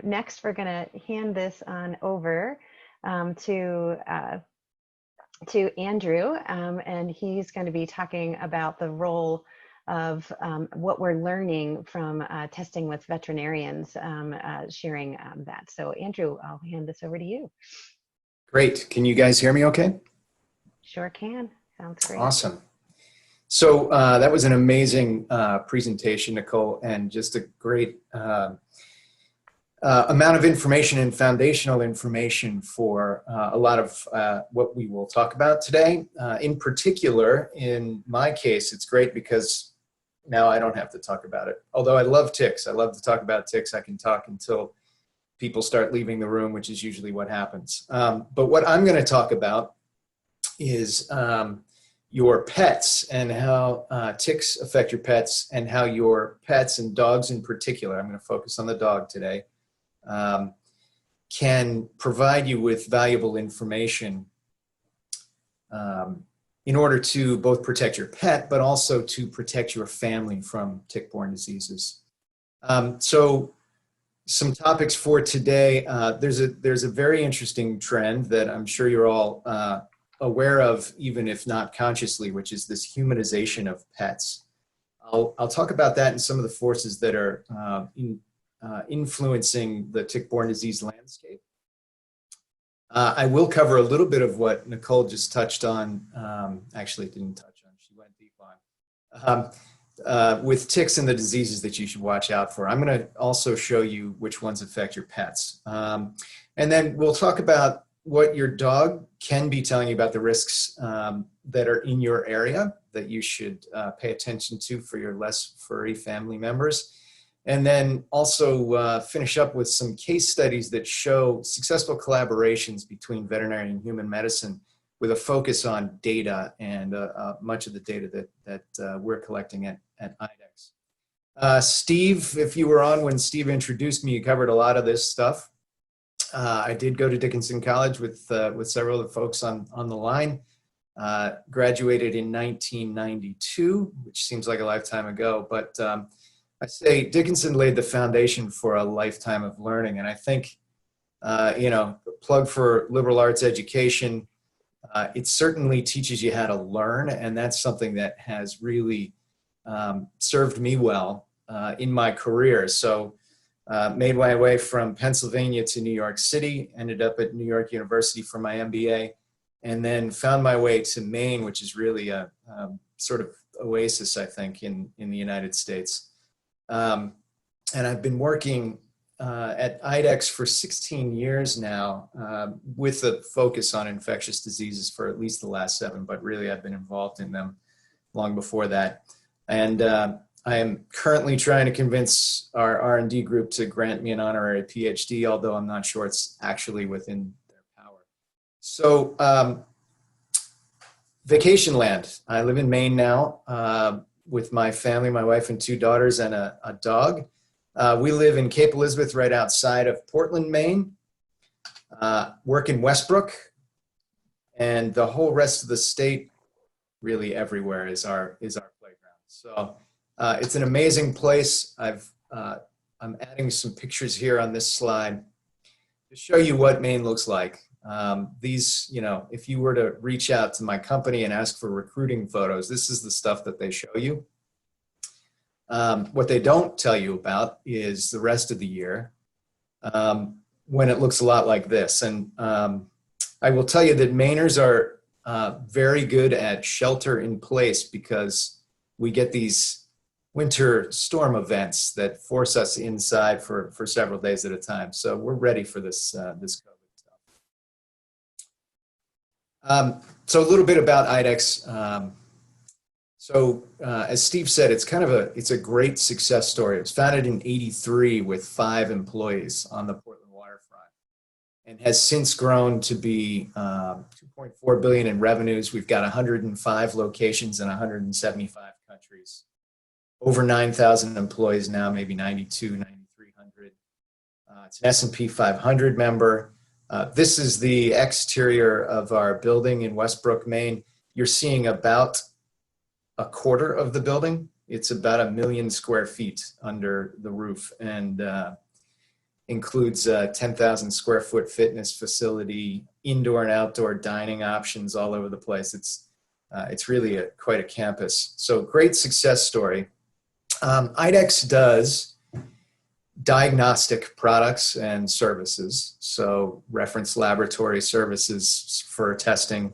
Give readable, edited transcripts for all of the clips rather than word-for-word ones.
Next, we're going to hand this on over to Andrew, and he's going to be talking about the role of what we're learning from testing with veterinarians, sharing that. So Andrew, I'll hand this over to you. Great. Can you guys hear me okay? Sure can. Sounds great. Awesome. So that was an amazing presentation, Nicole, and just a great amount of information and foundational information for a lot of what we will talk about today. In particular, in my case, it's great because now I don't have to talk about it. Although I love ticks. I love to talk about ticks. I can talk until people start leaving the room, which is usually what happens. But what I'm going to talk about is your pets and how ticks affect your pets, and how your pets, and dogs in particular, I'm going to focus on the dog today, can provide you with valuable information in order to both protect your pet, but also to protect your family from tick-borne diseases. So some topics for today. There's a very interesting trend that I'm sure you're all aware of, even if not consciously, which is this humanization of pets. I'll talk about that and some of the forces that are influencing the tick-borne disease landscape. I will cover a little bit of what Nicole just touched on. Actually, didn't touch on, she went deep on. With ticks and the diseases that you should watch out for. I'm going to also show you which ones affect your pets. And then we'll talk about what your dog can be telling you about the risks that are in your area that you should pay attention to for your less furry family members. And then also finish up with some case studies that show successful collaborations between veterinary and human medicine with a focus on data and much of the data that we're collecting at IDEXX. Steve, if you were on when Steve introduced me, you covered a lot of this stuff. I did go to Dickinson College with several of the folks on the line. Graduated in 1992, which seems like a lifetime ago, but I say Dickinson laid the foundation for a lifetime of learning. And I think, you know, plug for liberal arts education, it certainly teaches you how to learn. And that's something that has really served me well in my career. So made my way from Pennsylvania to New York City, ended up at New York University for my MBA, and then found my way to Maine, which is really a sort of oasis, I think, in the United States. And I've been working at IDEXX for 16 years now with a focus on infectious diseases for at least the last 7, but really I've been involved in them long before that. And I am currently trying to convince our R&D group to grant me an honorary PhD, although I'm not sure it's actually within their power. So vacation land. I live in Maine now with my family, my wife and 2 daughters and a dog. We live in Cape Elizabeth, right outside of Portland, Maine. Work in Westbrook, and the whole rest of the state, really everywhere, is our playground. So it's an amazing place. I'm adding some pictures here on this slide to show you what Maine looks like. These, you know, if you were to reach out to my company and ask for recruiting photos, this is the stuff that they show you. What they don't tell you about is the rest of the year when it looks a lot like this. And I will tell you that Mainers are very good at shelter in place because we get these winter storm events that force us inside for several days at a time. So we're ready for this COVID stuff. So a little bit about IDEXX. As Steve said, it's a great success story. It was founded in '83 with 5 employees on the Portland waterfront, and has since grown to be $2.4 billion in revenues. We've got 105 locations in 175 countries. Over 9,000 employees now, maybe 9,300. It's an S&P 500 member. This is the exterior of our building in Westbrook, Maine. You're seeing about a quarter of the building. It's about 1 million square feet under the roof. And includes a 10,000 square foot fitness facility, indoor and outdoor dining options all over the place. It's really quite a campus. So great success story. IDEXX does diagnostic products and services, so reference laboratory services for testing,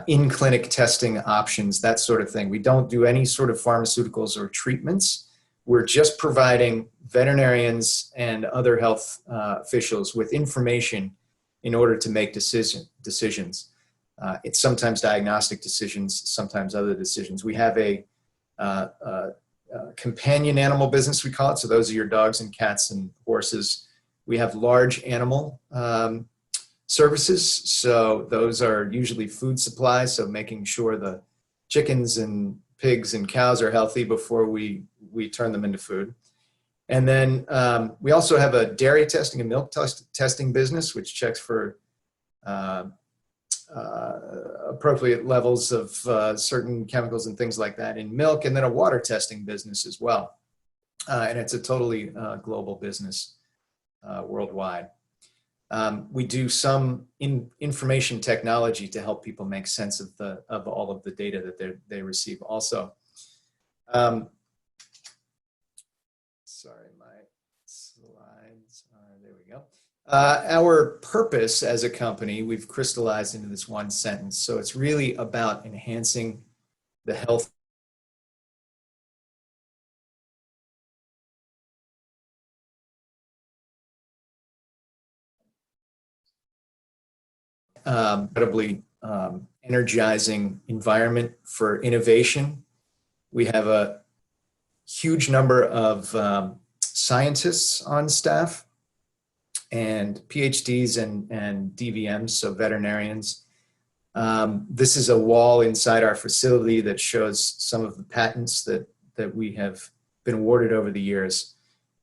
in-clinic testing options, that sort of thing. We don't do any sort of pharmaceuticals or treatments. We're just providing veterinarians and other health officials with information in order to make decisions. It's sometimes diagnostic decisions, sometimes other decisions. We have a companion animal business, we call it. So those are your dogs and cats and horses. We have large animal services. So those are usually food supplies. So making sure the chickens and pigs and cows are healthy before we turn them into food. And then we also have a dairy testing and milk testing business, which checks for appropriate levels of certain chemicals and things like that in milk, and then a water testing business as well. And it's a totally global business worldwide. We do some information technology to help people make sense of all of the data that they receive also. Sorry, my slides are, there we go. Our purpose as a company, we've crystallized into this one sentence. So it's really about enhancing the health incredibly energizing environment for innovation. We have a huge number of scientists on staff and PhDs and DVMs, so veterinarians. This is a wall inside our facility that shows some of the patents that we have been awarded over the years.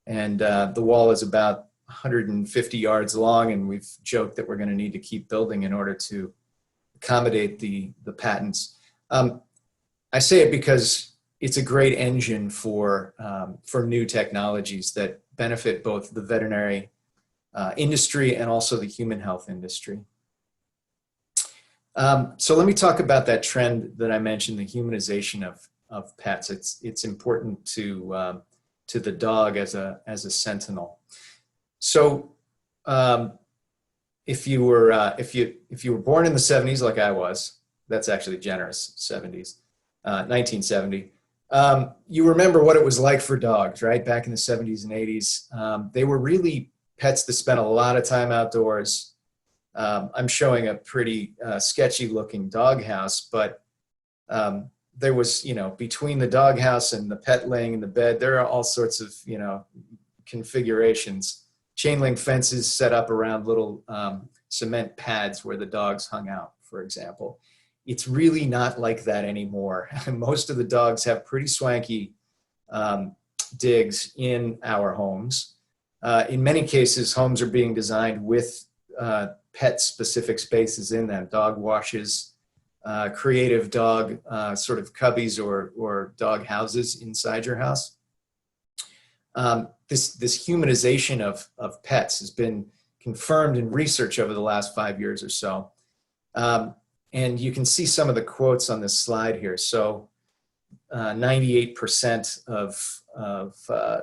And the wall is about 150 yards long, and we've joked that we're going to need to keep building in order to accommodate the patents. I say it because it's a great engine for new technologies that benefit both the veterinary industry and also the human health industry. So let me talk about that trend that I mentioned, the humanization of pets. It's important to the dog as a sentinel. So if you were born in the 70s like I was, that's actually generous, 70s, 1970. You remember what it was like for dogs, right? Back in the 70s and 80s. They were really pets that spent a lot of time outdoors. I'm showing a pretty sketchy looking doghouse, but there was, between the doghouse and the pet laying in the bed, there are all sorts of, configurations. Chain link fences set up around little cement pads where the dogs hung out, for example. It's really not like that anymore. Most of the dogs have pretty swanky digs in our homes. In many cases, homes are being designed with pet-specific spaces in them, dog washes, creative dog sort of cubbies or dog houses inside your house. This humanization of pets has been confirmed in research over the last 5 years or so. And you can see some of the quotes on this slide here. So 98% of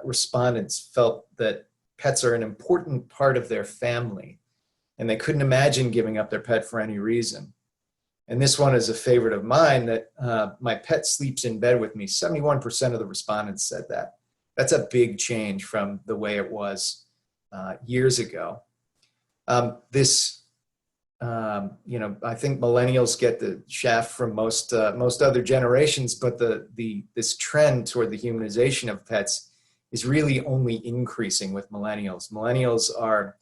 respondents felt that pets are an important part of their family, and they couldn't imagine giving up their pet for any reason. And this one is a favorite of mine, that my pet sleeps in bed with me. 71% of the respondents said that. That's a big change from the way it was years ago. I think millennials get the shaft from most other generations, but this trend toward the humanization of pets is really only increasing with millennials. Millennials are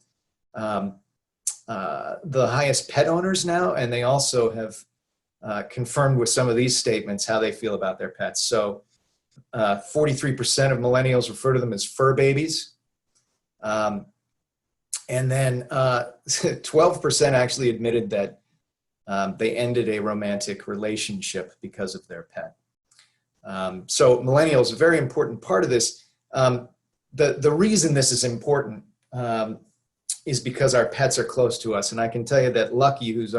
the highest pet owners now, and they also have confirmed with some of these statements how they feel about their pets. So 43% of millennials refer to them as fur babies. And then 12% actually admitted that they ended a romantic relationship because of their pet. So millennials, a very important part of this. The reason this is important is because our pets are close to us. And I can tell you that Lucky, who's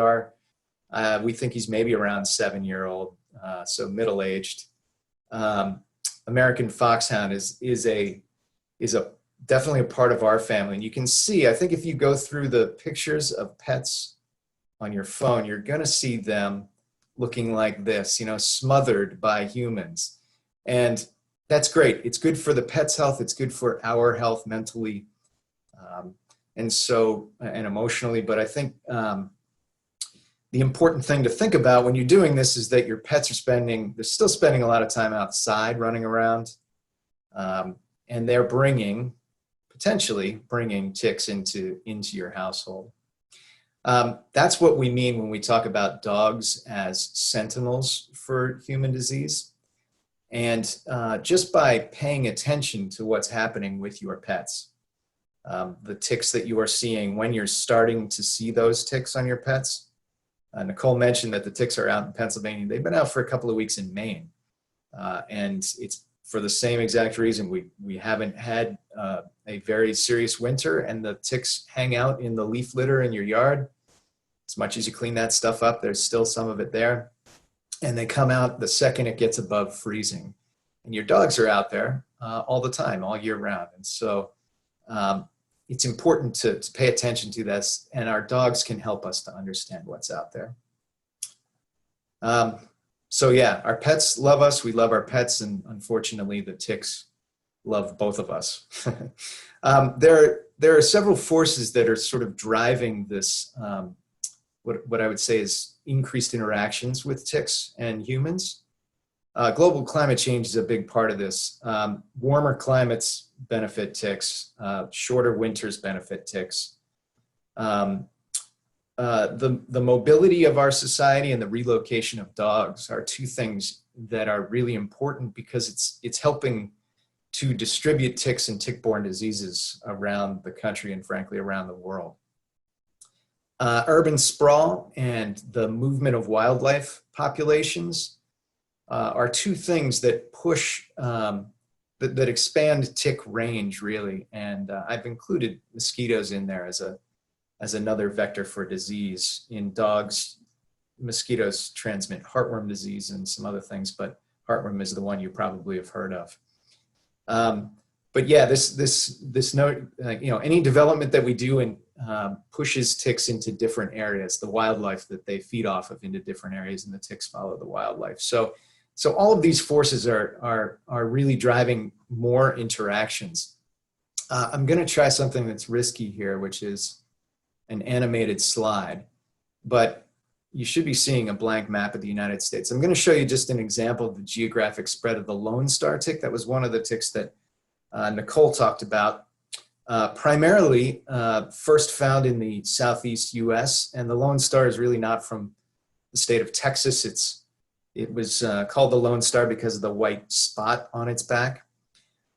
we think he's maybe around 7-year-old, so middle-aged, American Foxhound is definitely a part of our family. And you can see, I think if you go through the pictures of pets on your phone, you're going to see them looking like this, smothered by humans. And that's great. It's good for the pet's health. It's good for our health mentally, and emotionally. But I think the important thing to think about when you're doing this is that your pets they're still spending a lot of time outside running around, and they're potentially bringing ticks into your household. That's what we mean when we talk about dogs as sentinels for human disease. And just by paying attention to what's happening with your pets, the ticks that you are seeing when you're starting to see those ticks on your pets. Nicole mentioned that the ticks are out in Pennsylvania. They've been out for a couple of weeks in Maine. And it's for the same exact reason. We haven't had a very serious winter, and the ticks hang out in the leaf litter in your yard. As much as you clean that stuff up, there's still some of it there. And they come out the second it gets above freezing. And your dogs are out there all the time, all year round. And so it's important to pay attention to this, and our dogs can help us to understand what's out there. So yeah, our pets love us. We love our pets, and unfortunately, the ticks love both of us. There are several forces that are sort of driving this, what I would say is increased interactions with ticks and humans. Global climate change is a big part of this. Warmer climates benefit ticks. Shorter winters benefit ticks. The mobility of our society and the relocation of dogs are two things that are really important, because it's helping to distribute ticks and tick-borne diseases around the country and frankly around the world. Urban sprawl and the movement of wildlife populations are two things that push, that expand tick range really. And I've included mosquitoes in there as another vector for disease. In dogs, mosquitoes transmit heartworm disease and some other things, but heartworm is the one you probably have heard of. But yeah, this note, any development that we do and pushes ticks into different areas, the wildlife that they feed off of into different areas, and the ticks follow the wildlife. So all of these forces are really driving more interactions. I'm going to try something that's risky here, which is an animated slide, but you should be seeing a blank map of the United States. I'm going to show you just an example of the geographic spread of the Lone Star tick. That was one of the ticks that Nicole talked about. Primarily first found in the southeast US, and the Lone Star is really not from the state of Texas. It was called the Lone Star because of the white spot on its back.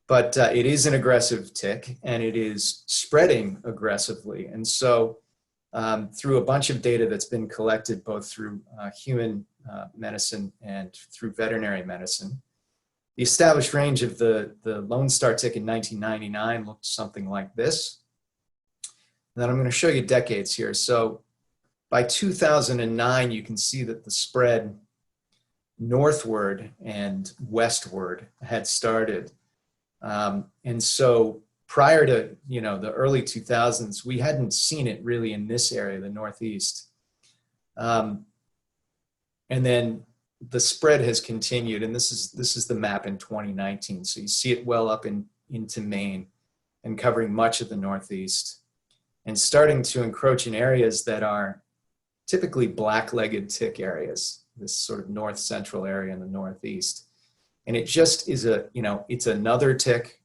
But it is an aggressive tick, and it is spreading aggressively. And so through a bunch of data that's been collected both through human medicine and through veterinary medicine, the established range of the Lone Star tick in 1999 looked something like this. And then I'm going to show you decades here. So by 2009, you can see that the spread northward and westward had started. And so prior to, the early 2000s, we hadn't seen it really in this area, the Northeast. And then the spread has continued, and this is the map in 2019. So you see it well up into Maine and covering much of the Northeast, and starting to encroach in areas that are typically black-legged tick areas, this sort of north central area in the Northeast. And it just is it's another tick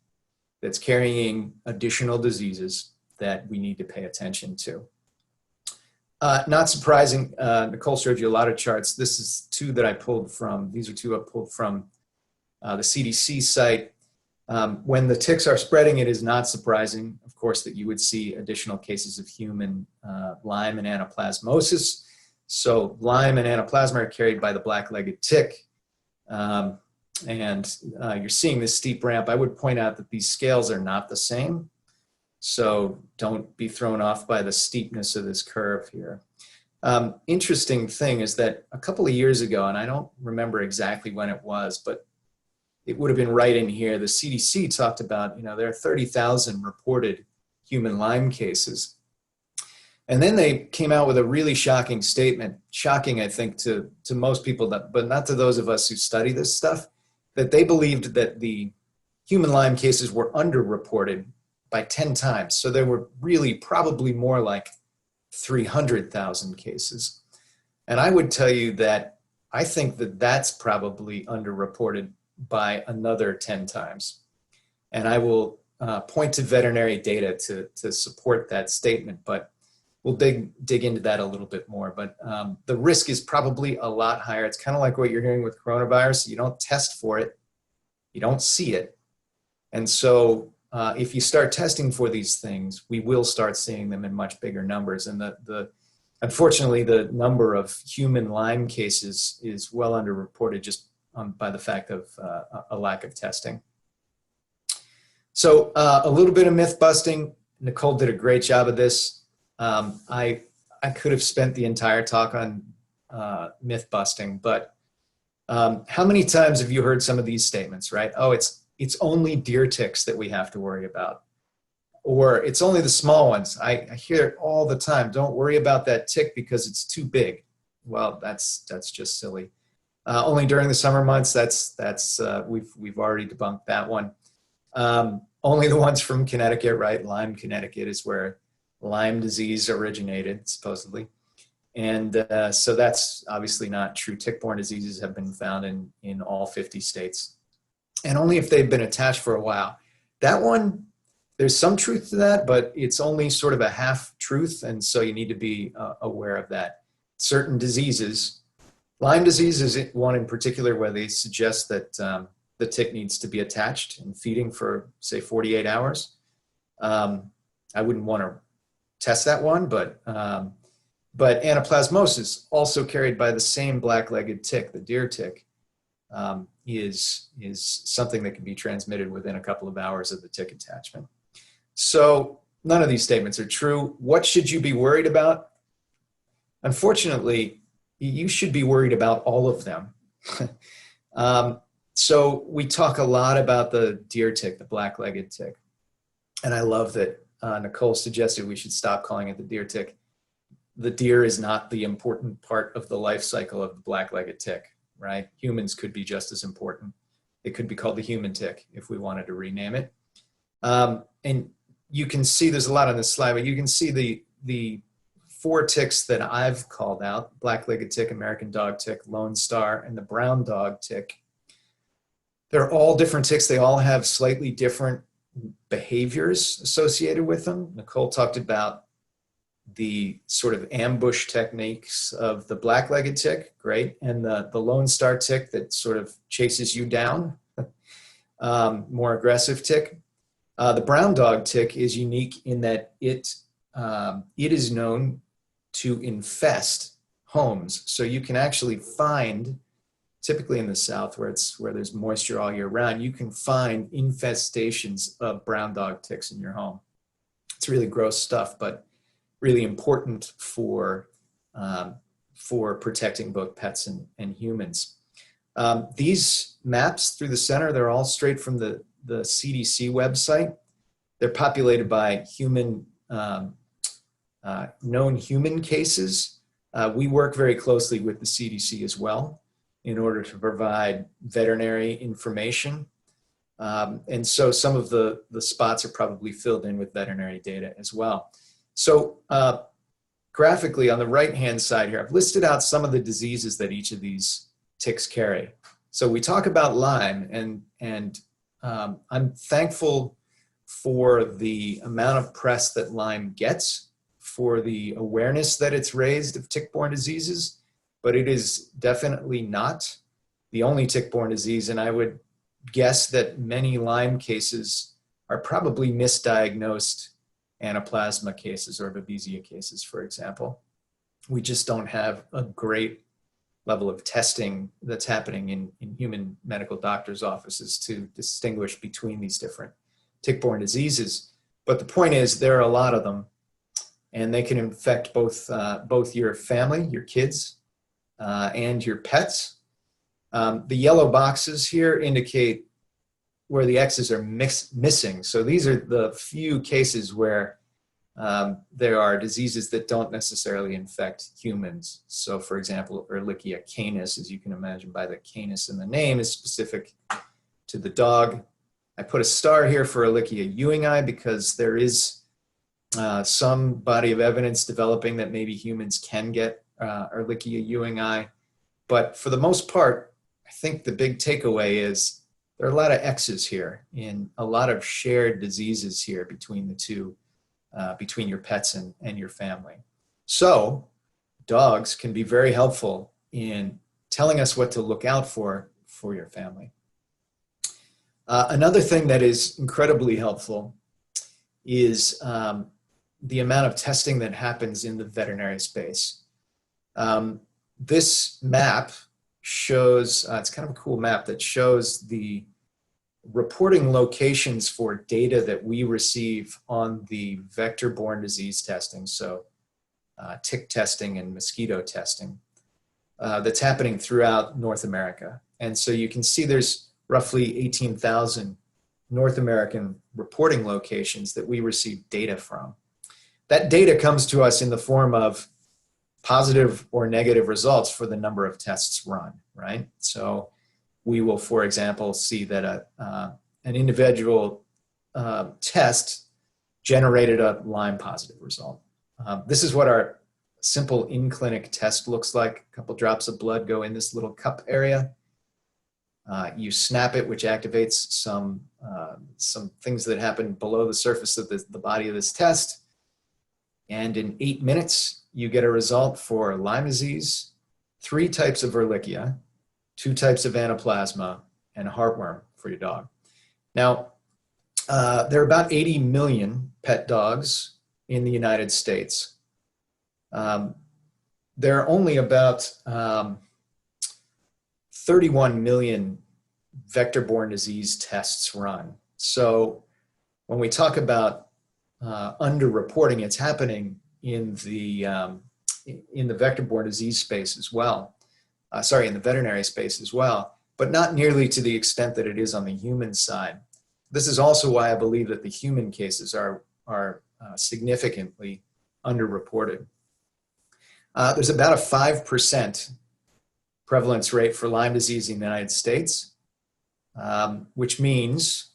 that's carrying additional diseases that we need to pay attention to. Not surprising, Nicole showed you a lot of charts. This is two that I pulled from, these are two I pulled from the CDC site. When the ticks are spreading, it is not surprising, of course, that you would see additional cases of human Lyme and anaplasmosis. So Lyme and anaplasma are carried by the black-legged tick. And you're seeing this steep ramp. I would point out that these scales are not the same. So don't be thrown off by the steepness of this curve here. Interesting thing is that a couple of years ago, and I don't remember exactly when it was, but it would have been right in here, the CDC talked about, there are 30,000 reported human Lyme cases. And then they came out with a really shocking statement, shocking, I think, to most people, but not to those of us who study this stuff, that they believed that the human Lyme cases were underreported by 10 times. So there were really probably more like 300,000 cases. And I would tell you that I think that that's probably underreported by another 10 times. And I will point to veterinary data to support that statement, but we'll dig into that a little bit more. But the risk is probably a lot higher. It's kind of like what you're hearing with coronavirus. You don't test for it, you don't see it. And so if you start testing for these things, we will start seeing them in much bigger numbers. And unfortunately, the number of human Lyme cases is well underreported just by the fact of a lack of testing. So a little bit of myth busting. Nicole did a great job of this. I could have spent the entire talk on myth busting, but how many times have you heard some of these statements, right? Oh, it's only deer ticks that we have to worry about. Or it's only the small ones. I hear it all the time. Don't worry about that tick because it's too big. Well, that's just silly. Only during the summer months, we've already debunked that one. Only the ones from Connecticut, right? Lyme, Connecticut is where Lyme disease originated, supposedly. And so that's obviously not true. Tick-borne diseases have been found in all 50 states. And only if they've been attached for a while. That one, there's some truth to that, but it's only sort of a half truth. And so you need to be aware of that. Certain diseases, Lyme disease is one in particular where they suggest that the tick needs to be attached and feeding for, say, 48 hours. I wouldn't want to test that one, but anaplasmosis, also carried by the same black-legged tick, the deer tick, is something that can be transmitted within a couple of hours of the tick attachment. So none of these statements are true. What should you be worried about? Unfortunately, you should be worried about all of them. So we talk a lot about the deer tick, the black-legged tick. And I love that Nicole suggested we should stop calling it the deer tick. The deer is not the important part of the life cycle of the black-legged tick, right? Humans could be just as important. It could be called the human tick if we wanted to rename it. And you can see, there's a lot on this slide, but you can see the 4 ticks that I've called out: black-legged tick, American dog tick, Lone Star, and the brown dog tick. They're all different ticks. They all have slightly different behaviors associated with them. Nicole talked about the sort of ambush techniques of the black-legged tick, great, and the Lone Star tick that sort of chases you down, more aggressive tick. The brown dog tick is unique in that it is known to infest homes. So you can actually find, typically in the South where there's moisture all year round, you can find infestations of brown dog ticks in your home. It's really gross stuff, but really important for protecting both pets and humans. These maps through the center, they're all straight from the CDC website. They're populated by known human cases. We work very closely with the CDC as well in order to provide veterinary information. And so some of the spots are probably filled in with veterinary data as well. So graphically on the right-hand side here, I've listed out some of the diseases that each of these ticks carry. So we talk about Lyme, and I'm thankful for the amount of press that Lyme gets, for the awareness that it's raised of tick-borne diseases, but it is definitely not the only tick-borne disease, and I would guess that many Lyme cases are probably misdiagnosed anaplasma cases or babesia cases, for example. We just don't have a great level of testing that's happening in human medical doctors' offices to distinguish between these different tick-borne diseases. But the point is, there are a lot of them, and they can infect both your family, your kids, and your pets. The yellow boxes here indicate where the X's are missing. So these are the few cases where there are diseases that don't necessarily infect humans. So for example, Ehrlichia canis, as you can imagine by the canis in the name, is specific to the dog. I put a star here for Ehrlichia ewingi because there is some body of evidence developing that maybe humans can get Ehrlichia ewingi. But for the most part, I think the big takeaway is there are a lot of X's here in a lot of shared diseases here between the two, between your pets and your family. So dogs can be very helpful in telling us what to look out for your family. Another thing that is incredibly helpful is the amount of testing that happens in the veterinary space. This map shows, it's kind of a cool map that shows the reporting locations for data that we receive on the vector-borne disease testing, so tick testing and mosquito testing, that's happening throughout North America. And so you can see there's roughly 18,000 North American reporting locations that we receive data from. That data comes to us in the form of positive or negative results for the number of tests run, right? So we will, for example, see that an individual test generated a Lyme positive result. This is what our simple in-clinic test looks like. A couple drops of blood go in this little cup area. You snap it, which activates some things that happen below the surface of the body of this test. And in 8 minutes, you get a result for Lyme disease, 3 types of Ehrlichia, 2 types of anaplasma, and a heartworm for your dog. Now, there are about 80 million pet dogs in the United States. There are only about 31 million vector-borne disease tests run. So when we talk about underreporting, it's happening in the vector-borne disease space as well. In the veterinary space as well, but not nearly to the extent that it is on the human side. This is also why I believe that the human cases are significantly underreported. There's about a 5% prevalence rate for Lyme disease in the United States, which means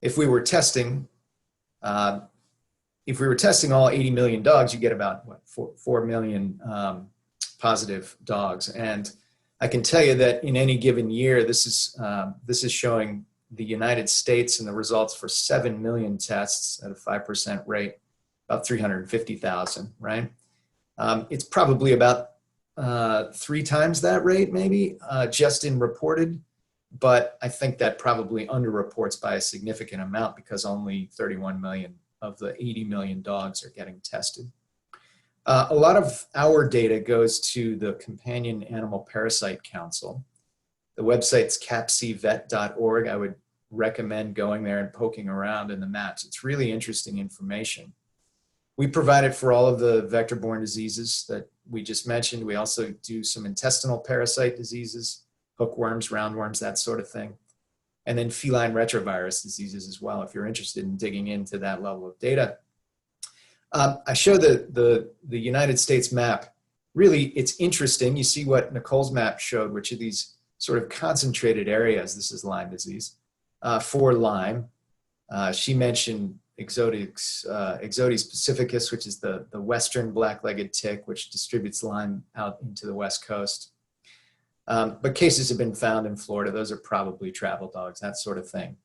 if we were testing all 80 million dogs, you get about 4 million positive dogs. And I can tell you that in any given year, this is showing the United States and the results for 7 million tests at a 5% rate, about 350,000, right? It's probably about 3 times that rate, maybe, just in reported, but I think that probably underreports by a significant amount because only 31 million of the 80 million dogs are getting tested. A lot of our data goes to the Companion Animal Parasite Council. The website's capcvet.org. I would recommend going there and poking around in the maps. It's really interesting information. We provide it for all of the vector-borne diseases that we just mentioned. We also do some intestinal parasite diseases, hookworms, roundworms, that sort of thing. And then feline retrovirus diseases as well, if you're interested in digging into that level of data. I show the United States map. Really, it's interesting. You see what Nicole's map showed, which are these sort of concentrated areas. This is Lyme disease. For Lyme, she mentioned Ixodes pacificus, which is the western black-legged tick, which distributes Lyme out into the West Coast. But cases have been found in Florida. Those are probably travel dogs, that sort of thing.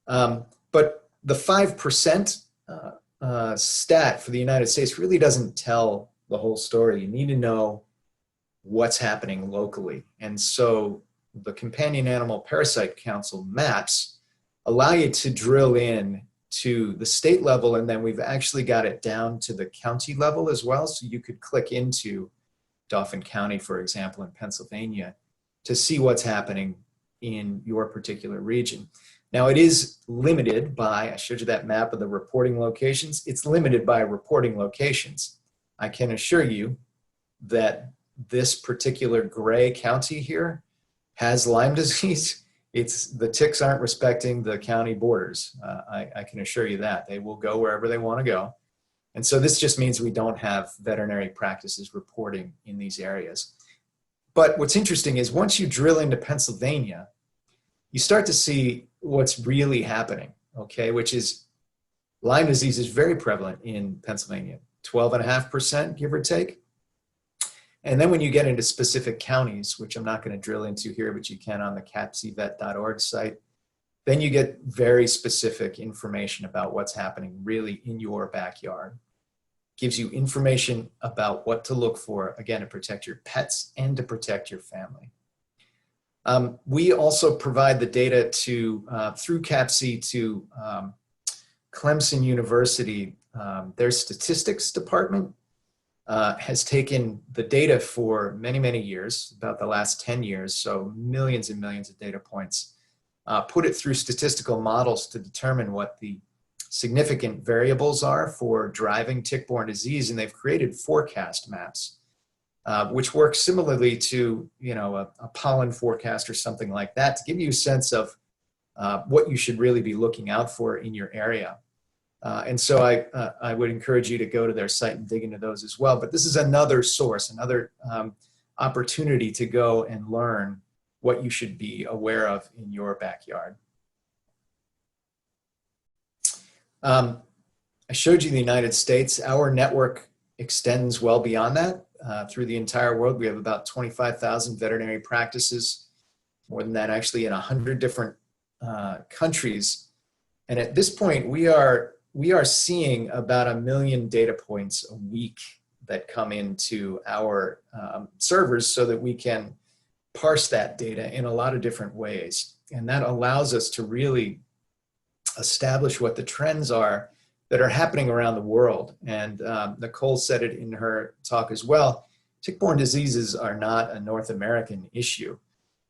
But the 5% stat for the United States really doesn't tell the whole story. You need to know what's happening locally. And so the Companion Animal Parasite Council maps allow you to drill in to the state level, and then we've actually got it down to the county level as well. So you could click into Dauphin County, for example, in Pennsylvania, to see what's happening in your particular region. Now it is limited by, I showed you that map of the reporting locations, it's limited by reporting locations. I can assure you that this particular gray county here has Lyme disease. The ticks aren't respecting the county borders. I can assure you that. They will go wherever they want to go. And so this just means we don't have veterinary practices reporting in these areas. But what's interesting is once you drill into Pennsylvania, you start to see what's really happening, okay, which is Lyme disease is very prevalent in Pennsylvania, 12.5%, give or take. And then when you get into specific counties, which I'm not going to drill into here, but you can on the capcvet.org site, then you get very specific information about what's happening really in your backyard. Gives you information about what to look for, again, to protect your pets and to protect your family. We also provide the data through CAPC to Clemson University. Their statistics department has taken the data for many, many years, about the last 10 years, so millions and millions of data points, put it through statistical models to determine what the significant variables are for driving tick-borne disease, and they've created forecast maps, which work similarly to a pollen forecast or something like that, to give you a sense of what you should really be looking out for in your area. And so I would encourage you to go to their site and dig into those as well. But this is another source, another opportunity to go and learn what you should be aware of in your backyard. I showed you the United States. Our network extends well beyond that. Through the entire world, we have about 25,000 veterinary practices, more than that actually in 100 different countries. And at this point, we are seeing about 1 million data points a week that come into our servers so that we can parse that data in a lot of different ways. And that allows us to really establish what the trends are that are happening around the world. And Nicole said it in her talk as well. Tick-borne diseases are not a North American issue.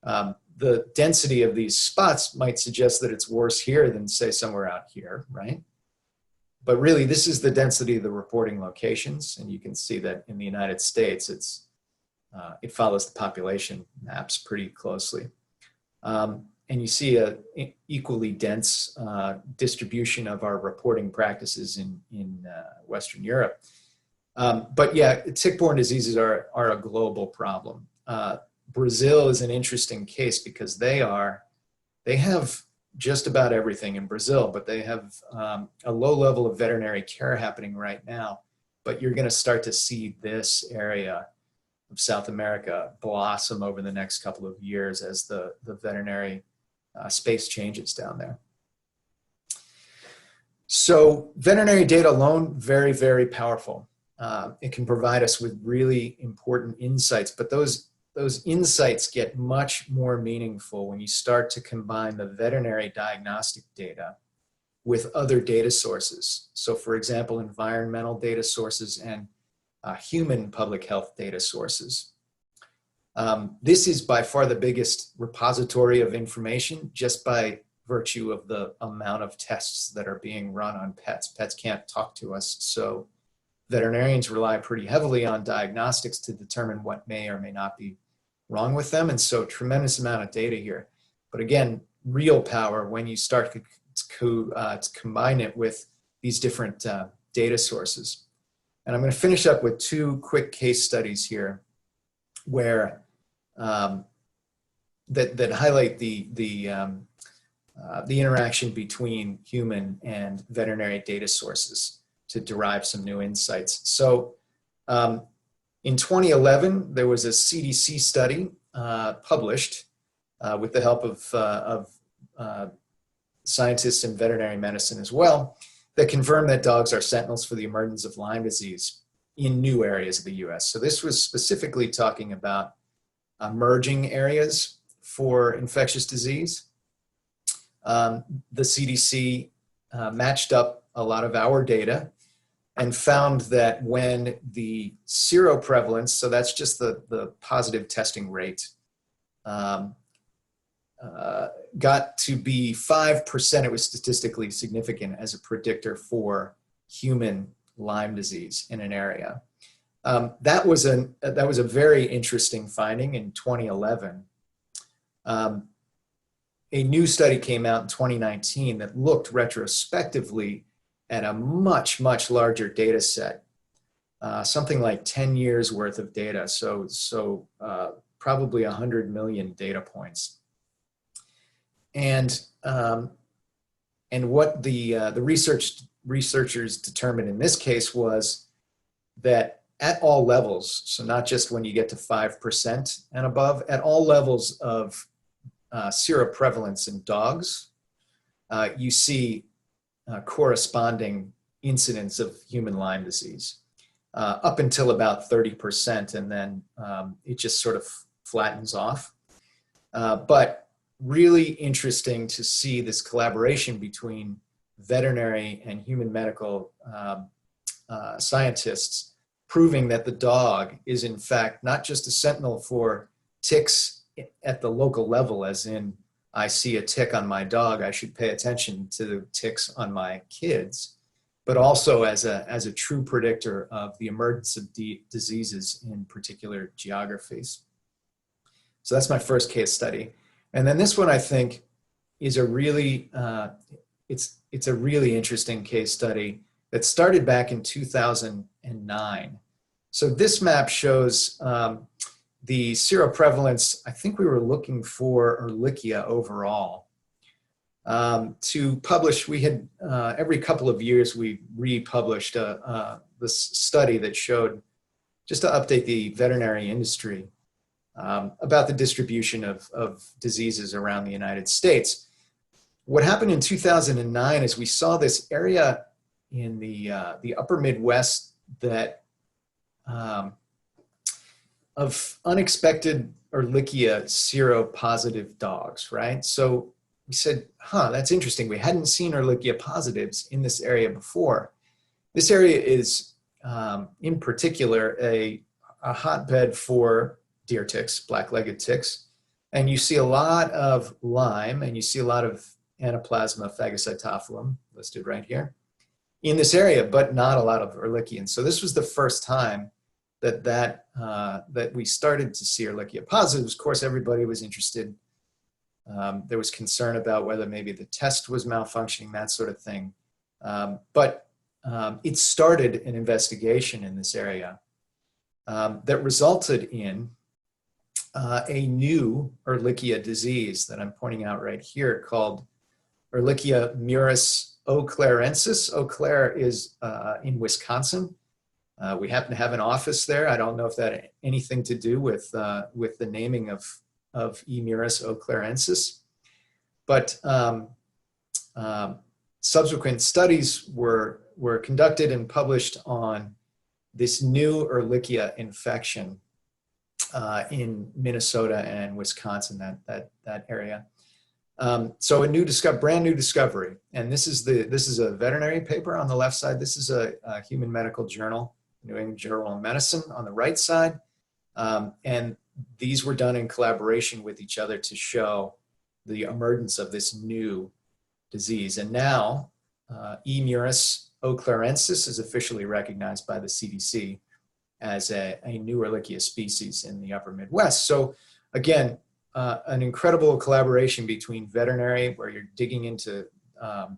The density of these spots might suggest that it's worse here than, say, somewhere out here, right? But really, this is the density of the reporting locations. And you can see that in the United States, it follows the population maps pretty closely. And you see an equally dense distribution of our reporting practices in Western Europe. But yeah, tick-borne diseases are a global problem. Brazil is an interesting case because they have just about everything in Brazil, but they have a low level of veterinary care happening right now. But you're going to start to see this area of South America blossom over the next couple of years as the veterinary space changes down there. So veterinary data alone, very, very powerful. It can provide us with really important insights, but those insights get much more meaningful when you start to combine the veterinary diagnostic data with other data sources. So for example, environmental data sources and human public health data sources. This is by far the biggest repository of information just by virtue of the amount of tests that are being run on pets. Pets can't talk to us, so veterinarians rely pretty heavily on diagnostics to determine what may or may not be wrong with them, and so tremendous amount of data here. But again, real power when you start to combine it with these different data sources. And I'm going to finish up with 2 quick case studies here where that highlight the interaction between human and veterinary data sources to derive some new insights. So in 2011, there was a CDC study published with the help of scientists in veterinary medicine as well, that confirmed that dogs are sentinels for the emergence of Lyme disease in new areas of the US. So this was specifically talking about emerging areas for infectious disease. The CDC matched up a lot of our data and found that when the seroprevalence, so that's just the positive testing rate, got to be 5%. It was statistically significant as a predictor for human Lyme disease in an area. That was a very interesting finding in 2011. A new study came out in 2019 that looked retrospectively at a much, much larger data set, something like 10 years worth of data. So probably 100 million data points. And what the researchers determined in this case was that at all levels, so not just when you get to 5% and above, at all levels of seroprevalence in dogs, you see corresponding incidence of human Lyme disease up until about 30%, and then it just sort of flattens off. But really interesting to see this collaboration between veterinary and human medical scientists, proving that the dog is in fact not just a sentinel for ticks at the local level, as in I see a tick on my dog, I should pay attention to the ticks on my kids, but also as a true predictor of the emergence of diseases in particular geographies. So that's my first case study. And then this one, I think, is a really, it's a really interesting case study that started back in 2009. So this map shows the seroprevalence. I think we were looking for Ehrlichia overall. To publish, we had, every couple of years, we republished this study that showed, just to update the veterinary industry, about the distribution of diseases around the United States. What happened in 2009 is we saw this area in the upper Midwest that of unexpected Ehrlichia seropositive dogs, right? So we said, that's interesting. We hadn't seen Ehrlichia positives in this area before. This area is, in particular, a hotbed for deer ticks, black-legged ticks. And you see a lot of Lyme, and you see a lot of Anaplasma phagocytophilum, listed right here, in this area, but not a lot of Ehrlichia. So this was the first time that we started to see Ehrlichia positives. Of course, everybody was interested. There was concern about whether maybe the test was malfunctioning, that sort of thing. But it started an investigation in this area that resulted in a new Ehrlichia disease that I'm pointing out right here called Ehrlichia murus oClarensis. Eau Claire is in Wisconsin. We happen to have an office there. I don't know if that had anything to do with the naming of E. murus oClarensis, but subsequent studies were conducted and published on this new Ehrlichia infection in Minnesota and Wisconsin, that area. So a brand new discovery, and this is a veterinary paper on the left side. This is a human medical journal, New England Journal of Medicine, on the right side, and these were done in collaboration with each other to show the emergence of this new disease. And now E. murus oClarensis is officially recognized by the CDC as a new Ehrlichia species in the upper Midwest. So again, an incredible collaboration between veterinary, where you're digging into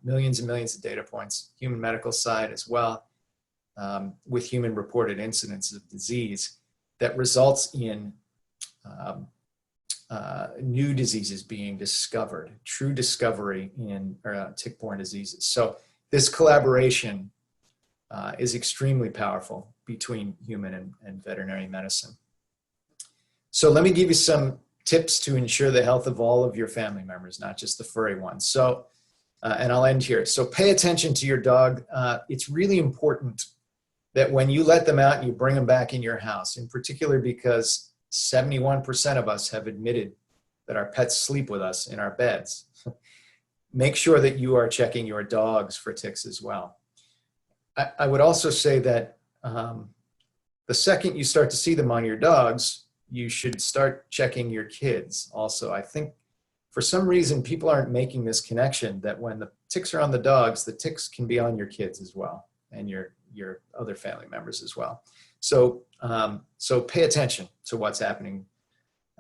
millions and millions of data points, human medical side as well, with human reported incidence of disease that results in new diseases being discovered, true discovery in tick borne diseases. So this collaboration is extremely powerful between human and veterinary medicine. So let me give you some tips to ensure the health of all of your family members, not just the furry ones. So, and I'll end here. So pay attention to your dog. It's really important that when you let them out and you bring them back in your house, in particular because 71% of us have admitted that our pets sleep with us in our beds. Make sure that you are checking your dogs for ticks as well. I would also say that the second you start to see them on your dogs, you should start checking your kids also. I think for some reason, people aren't making this connection that when the ticks are on the dogs, the ticks can be on your kids as well, and your other family members as well. So, so pay attention to what's happening.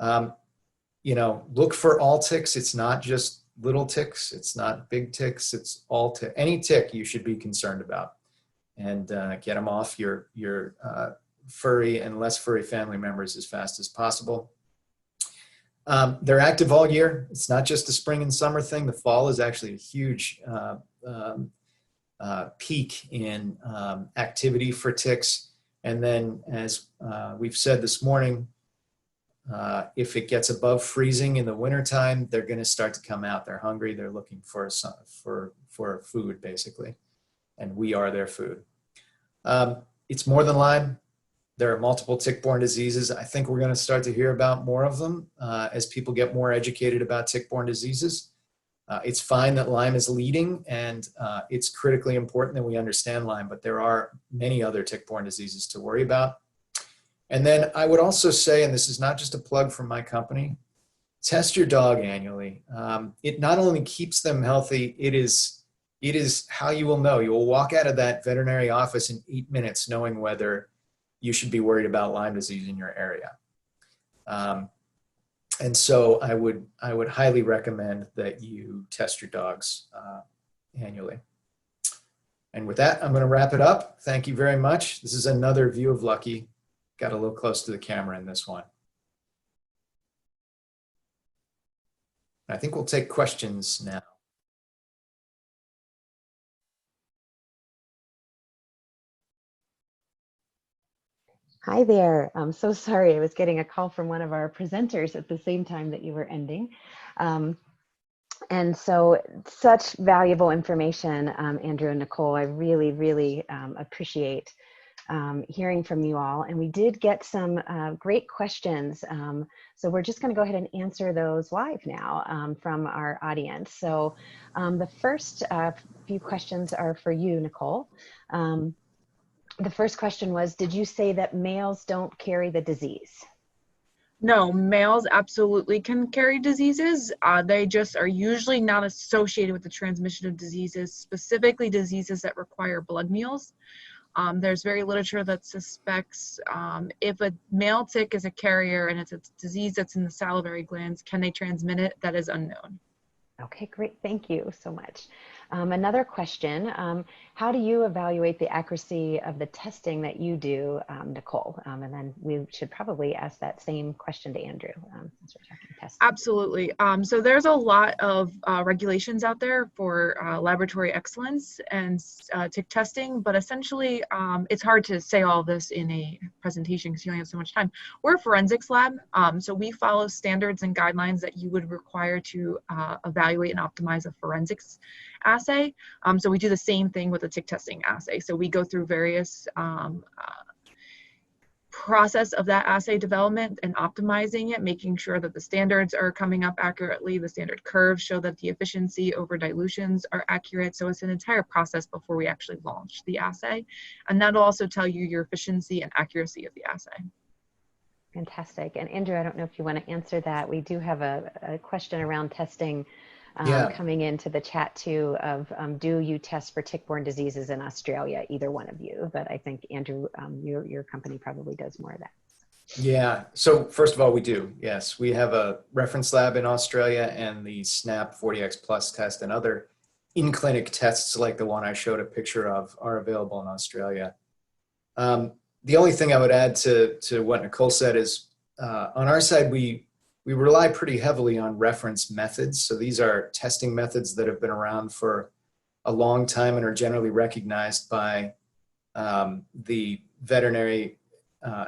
You know, look for all ticks. It's not just little ticks. It's not big ticks. It's all tick. Any tick you should be concerned about, and get them off your furry and less furry family members as fast as possible. They're active all year. It's not just a spring and summer thing. The fall is actually a huge peak in activity for ticks. And then, as we've said this morning, if it gets above freezing in the wintertime, they're going to start to come out. They're hungry. They're looking for food, basically. And we are their food. It's more than Lyme. There are multiple tick-borne diseases. I think we're going to start to hear about more of them as people get more educated about tick-borne diseases. It's fine that Lyme is leading, and it's critically important that we understand Lyme, but there are many other tick-borne diseases to worry about. And then I would also say, and this is not just a plug from my company, test your dog annually. It not only keeps them healthy, it is how you will know. You will walk out of that veterinary office in 8 minutes knowing whether you should be worried about Lyme disease in your area. And so I would highly recommend that you test your dogs annually. And with that, I'm going to wrap it up. Thank you very much. This is another view of Lucky. Got a little close to the camera in this one. I think we'll take questions now. Hi there. I'm so sorry. I was getting a call from one of our presenters at the same time that you were ending. And so such valuable information, Andrew and Nicole. I really, really appreciate hearing from you all. And we did get some great questions. So we're just going to go ahead and answer those live now from our audience. So the first few questions are for you, Nicole. The first question was, did you say that males don't carry the disease? No, males absolutely can carry diseases. They just are usually not associated with the transmission of diseases, specifically diseases that require blood meals. There's very literature that suspects if a male tick is a carrier and it's a disease that's in the salivary glands, can they transmit it? That is unknown. Okay, great. Thank you so much. Another question, how do you evaluate the accuracy of the testing that you do, Nicole? And then we should probably ask that same question to Andrew since we're talking testing. Absolutely. So there's a lot of regulations out there for laboratory excellence and tick testing, but essentially it's hard to say all this in a presentation because you only have so much time. We're a forensics lab, so we follow standards and guidelines that you would require to evaluate and optimize a forensics assay. So we do the same thing with a tick testing assay. So we go through various process of that assay development and optimizing it, making sure that the standards are coming up accurately, the standard curves show that the efficiency over dilutions are accurate. So it's an entire process before we actually launch the assay. And that'll also tell you your efficiency and accuracy of the assay. Fantastic. And Andrew, I don't know if you want to answer that. We do have a question around testing coming into the chat too of do you test for tick-borne diseases in Australia, either one of you? But I think Andrew, your company probably does more of that. Yeah, so first of all, we do, yes. We have a reference lab in Australia, and the SNAP 40X Plus test and other in-clinic tests like the one I showed a picture of are available in Australia. The only thing I would add to what Nicole said is on our side, we rely pretty heavily on reference methods. So these are testing methods that have been around for a long time and are generally recognized by the veterinary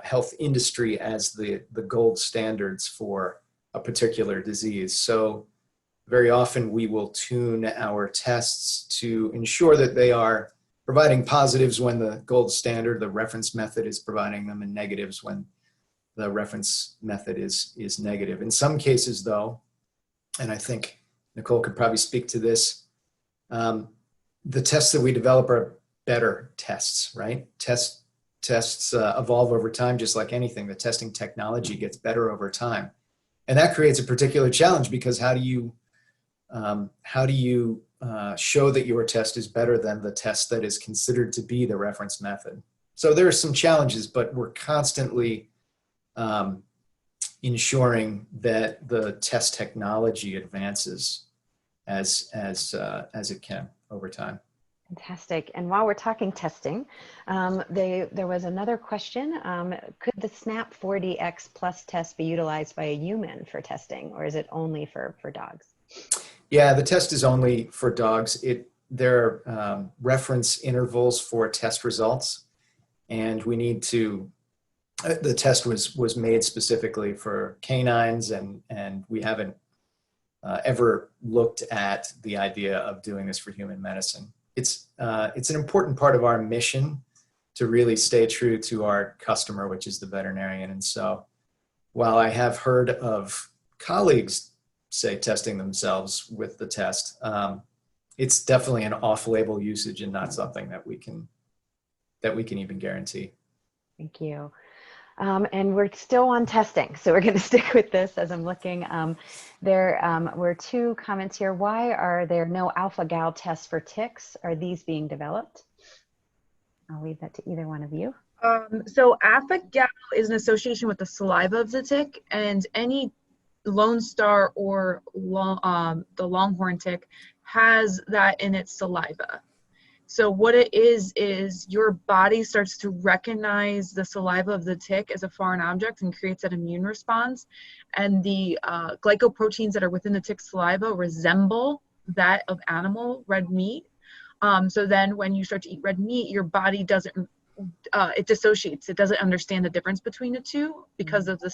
health industry as the gold standards for a particular disease. So very often we will tune our tests to ensure that they are providing positives when the gold standard, the reference method, is providing them, and negatives when the reference method is negative. In some cases though, and I think Nicole could probably speak to this, the tests that we develop are better tests, right? Tests evolve over time, just like anything. The testing technology gets better over time. And that creates a particular challenge, because how do you show that your test is better than the test that is considered to be the reference method? So there are some challenges, but we're constantly ensuring that the test technology advances as it can over time. Fantastic. And while we're talking testing, there was another question. Could the SNAP 4DX Plus test be utilized by a human for testing, or is it only for dogs? Yeah, the test is only for dogs. There are reference intervals for test results, and we need to, the test was made specifically for canines, and we haven't ever looked at the idea of doing this for human medicine. It's an important part of our mission to really stay true to our customer, which is the veterinarian. And so while I have heard of colleagues, say, testing themselves with the test, it's definitely an off-label usage and not something that we can even guarantee. Thank you. And we're still on testing, so we're going to stick with this as I'm looking. There were two comments here. Why are there no alphagal tests for ticks? Are these being developed? I'll leave that to either one of you. So alphagal is an association with the saliva of the tick, and any Lone Star or the longhorn tick has that in its saliva. So what it is your body starts to recognize the saliva of the tick as a foreign object and creates that immune response. And the glycoproteins that are within the tick's saliva resemble that of animal red meat. So then when you start to eat red meat, your body doesn't, it dissociates. It doesn't understand the difference between the two because of the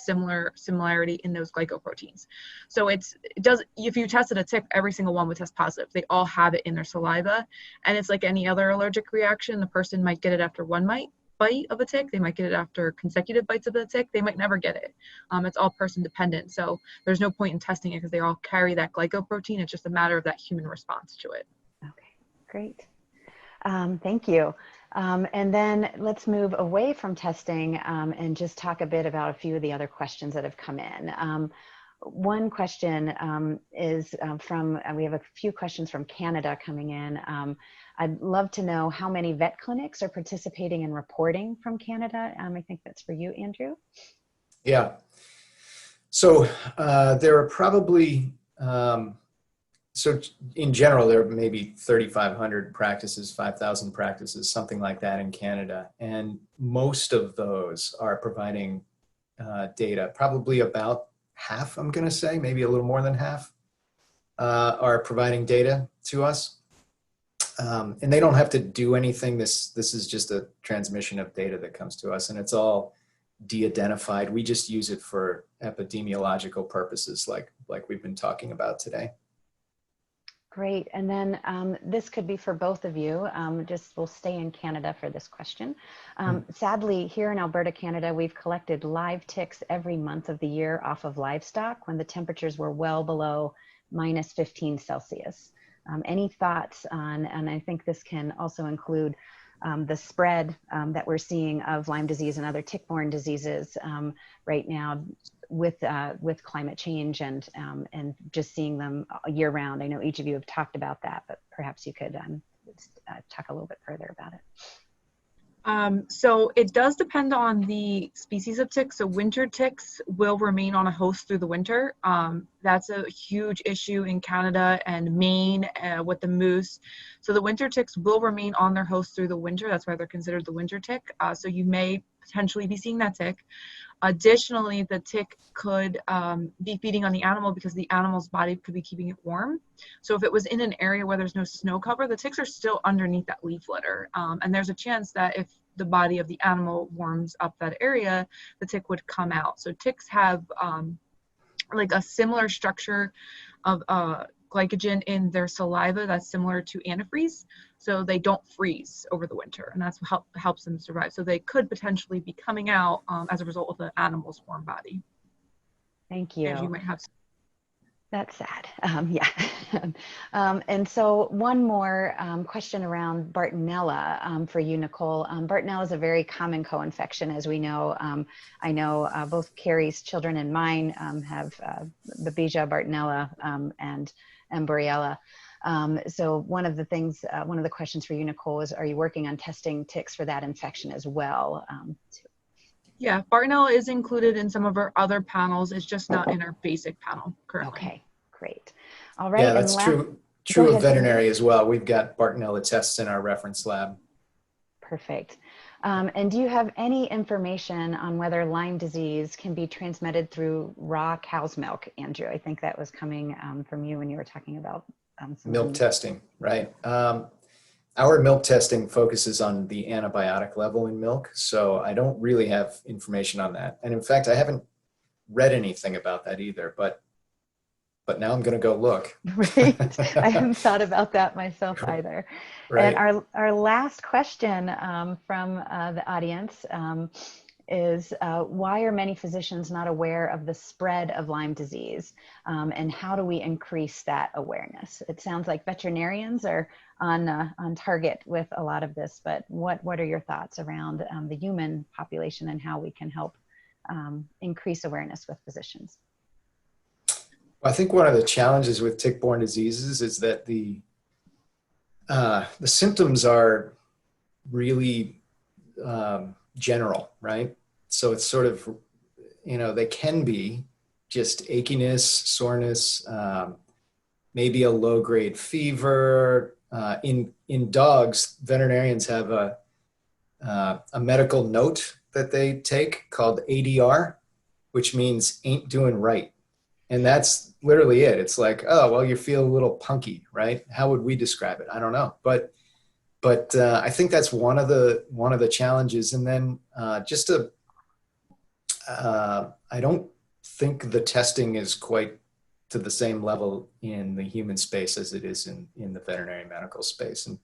similarity in those glycoproteins. So if you tested a tick, every single one would test positive. They all have it in their saliva. And it's like any other allergic reaction. The person might get it after one bite of a tick. They might get it after consecutive bites of the tick. They might never get it. It's all person dependent. So there's no point in testing it because they all carry that glycoprotein. It's just a matter of that human response to it. Okay, great. Thank you. And then let's move away from testing and just talk a bit about a few of the other questions that have come in. One question is we have a few questions from Canada coming in. I'd love to know how many vet clinics are participating in reporting from Canada. I think that's for you, Andrew. Yeah. So there are probably, so in general, there are maybe 3,500 practices, 5,000 practices, something like that in Canada. And most of those are providing data. Probably about half, I'm going to say, maybe a little more than half, are providing data to us. And they don't have to do anything. This is just a transmission of data that comes to us, and it's all de-identified. We just use it for epidemiological purposes like we've been talking about today. Great. And then this could be for both of you. We'll stay in Canada for this question. Sadly, here in Alberta, Canada, we've collected live ticks every month of the year off of livestock when the temperatures were well below -15 Celsius. Any thoughts on, and I think this can also include the spread that we're seeing of Lyme disease and other tick-borne diseases right now with climate change and just seeing them year round. I know each of you have talked about that, but perhaps you could talk a little bit further about it. So it does depend on the species of ticks. So winter ticks will remain on a host through the winter. That's a huge issue in Canada and Maine with the moose. So the winter ticks will remain on their host through the winter. That's why they're considered the winter tick. So you may potentially be seeing that tick. Additionally, the tick could be feeding on the animal because the animal's body could be keeping it warm. So if it was in an area where there's no snow cover, the ticks are still underneath that leaf litter. And there's a chance that if the body of the animal warms up that area, the tick would come out. So ticks have like a similar structure of glycogen in their saliva that's similar to antifreeze. So they don't freeze over the winter, and that's what helps them survive. So they could potentially be coming out as a result of the animal's warm body. Thank you. And you might have. That's sad. Yeah. And so one more question around Bartonella for you, Nicole. Bartonella is a very common co-infection, as we know. I know both Carrie's children and mine have Babesia, Bartonella, and Borrelia. So one of the questions for you, Nicole, is, are you working on testing ticks for that infection as well? Yeah, Bartonella is included in some of our other panels. It's just not in our basic panel currently. Okay, great. All right. Yeah, that's true of veterinary as well. We've got Bartonella tests in our reference lab. Perfect. And do you have any information on whether Lyme disease can be transmitted through raw cow's milk, Andrew? I think that was coming from you when you were talking about milk testing, right? Our milk testing focuses on the antibiotic level in milk, so I don't really have information on that. And in fact, I haven't read anything about that either, but now I'm going to go look. Right. I haven't thought about that myself either. Right. And our last question from the audience is why are many physicians not aware of the spread of Lyme disease, and how do we increase that awareness? It sounds like veterinarians are on target with a lot of this, but what are your thoughts around the human population and how we can help increase awareness with physicians? Well, I think one of the challenges with tick-borne diseases is that the symptoms are really general, right? So it's sort of, they can be just achiness, soreness, maybe a low-grade fever. In dogs, veterinarians have a medical note that they take called ADR, which means ain't doing right. And that's literally it. It's like, oh, well, you feel a little punky, right? How would we describe it? I don't know. But I think that's one of the challenges. And then I don't think the testing is quite to the same level in the human space as it is in the veterinary medical space. And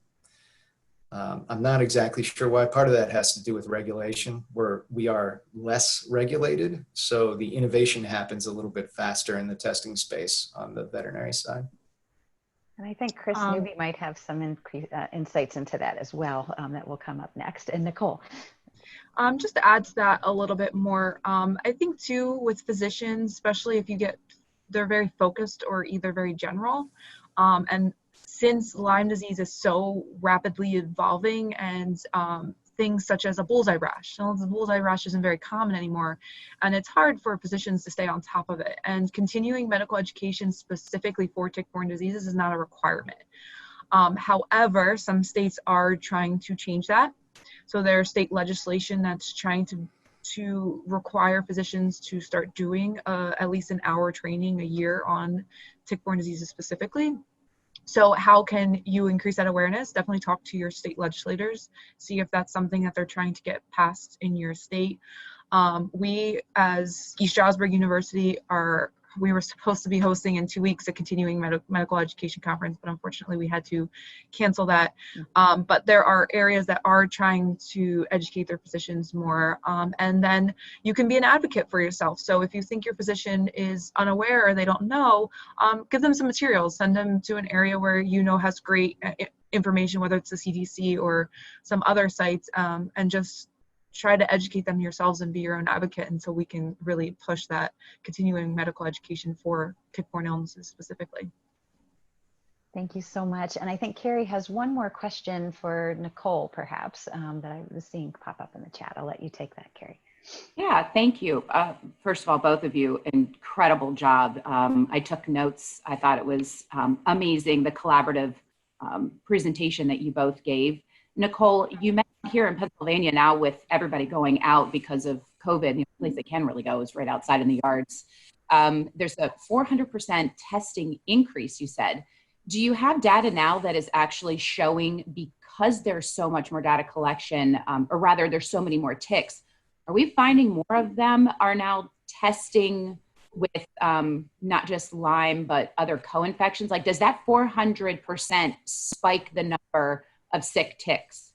I'm not exactly sure why. Part of that has to do with regulation, where we are less regulated. So the innovation happens a little bit faster in the testing space on the veterinary side. And I think Chris Newby might have some insights into that as well that will come up next. And Nicole. Just to add to that a little bit more, I think too with physicians, especially if they're very focused or either very general, and since Lyme disease is so rapidly evolving and things such as a bullseye rash. So the bullseye rash isn't very common anymore, and it's hard for physicians to stay on top of it. And continuing medical education specifically for tick-borne diseases is not a requirement. However, some states are trying to change that. So there's state legislation that's trying to require physicians to start doing at least an hour training a year on tick-borne diseases specifically. So how can you increase that awareness? Definitely talk to your state legislators, see if that's something that they're trying to get passed in your state. We, as East Stroudsburg University, we were supposed to be hosting in 2 weeks a continuing medical education conference, but unfortunately we had to cancel that. But there are areas that are trying to educate their physicians more. And then you can be an advocate for yourself. So if you think your physician is unaware or they don't know, give them some materials, send them to an area where has great information, whether it's the CDC or some other sites, and just try to educate them yourselves and be your own advocate until we can really push that continuing medical education for tick-borne illnesses specifically. Thank you so much. And I think Carrie has one more question for Nicole, perhaps, that I was seeing pop up in the chat. I'll let you take that, Carrie. Yeah, thank you. First of all, both of you, incredible job. I took notes. I thought it was amazing, the collaborative presentation that you both gave. Nicole, you mentioned here in Pennsylvania now with everybody going out because of COVID, the only place they can really go is right outside in the yards. There's a 400% testing increase, you said. Do you have data now that is actually showing, because there's so much more data collection, or rather there's so many more ticks, are we finding more of them are now testing with not just Lyme, but other co-infections? Like, does that 400% spike the number of sick ticks?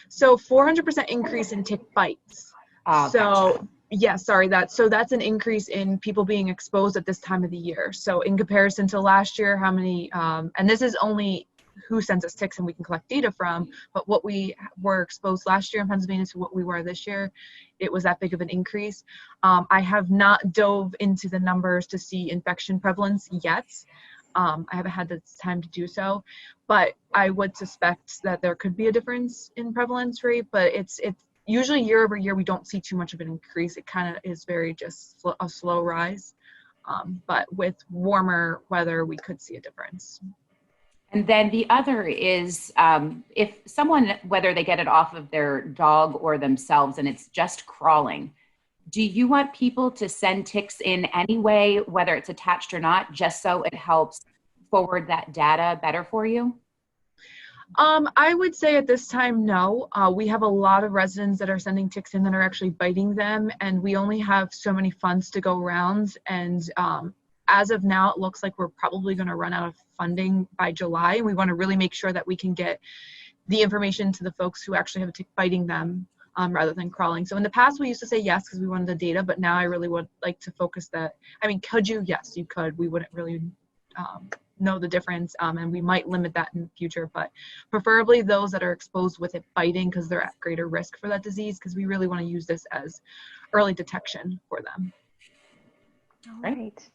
So 400% increase in tick bites. Gotcha. Yeah, sorry, that's an increase in people being exposed at this time of the year. So in comparison to last year, how many, and this is only who sends us ticks and we can collect data from, but what we were exposed last year in Pennsylvania to what we were this year, it was that big of an increase. I have not dove into the numbers to see infection prevalence yet. I haven't had the time to do so, but I would suspect that there could be a difference in prevalence rate, but it's usually year over year, we don't see too much of an increase. It kind of is very just a slow rise. But with warmer weather, we could see a difference. And then the other is if someone, whether they get it off of their dog or themselves and it's just crawling, do you want people to send ticks in anyway, whether it's attached or not, just so it helps forward that data better for you? I would say at this time, no. We have a lot of residents that are sending ticks in that are actually biting them, and we only have so many funds to go around. And as of now, it looks like we're probably going to run out of funding by July. And we want to really make sure that we can get the information to the folks who actually have a tick biting them rather than crawling. So in the past, we used to say yes because we wanted the data, but now I really would like to focus that. I mean, could you? Yes, you could. We wouldn't really know the difference, and we might limit that in the future, but preferably those that are exposed with it biting because they're at greater risk for that disease, because we really want to use this as early detection for them. All right.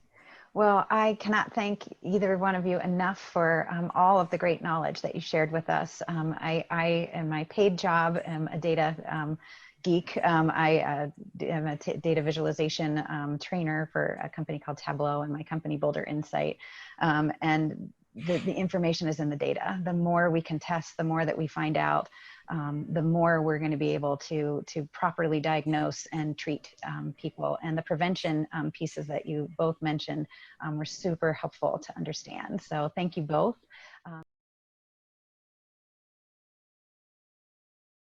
Well, I cannot thank either one of you enough for all of the great knowledge that you shared with us. I in my paid job, am a data geek. I am a data visualization trainer for a company called Tableau, and my company Boulder Insight. And the information is in the data. The more we can test, the more that we find out, the more we're going to be able to properly diagnose and treat people. And the prevention pieces that you both mentioned were super helpful to understand. So thank you both.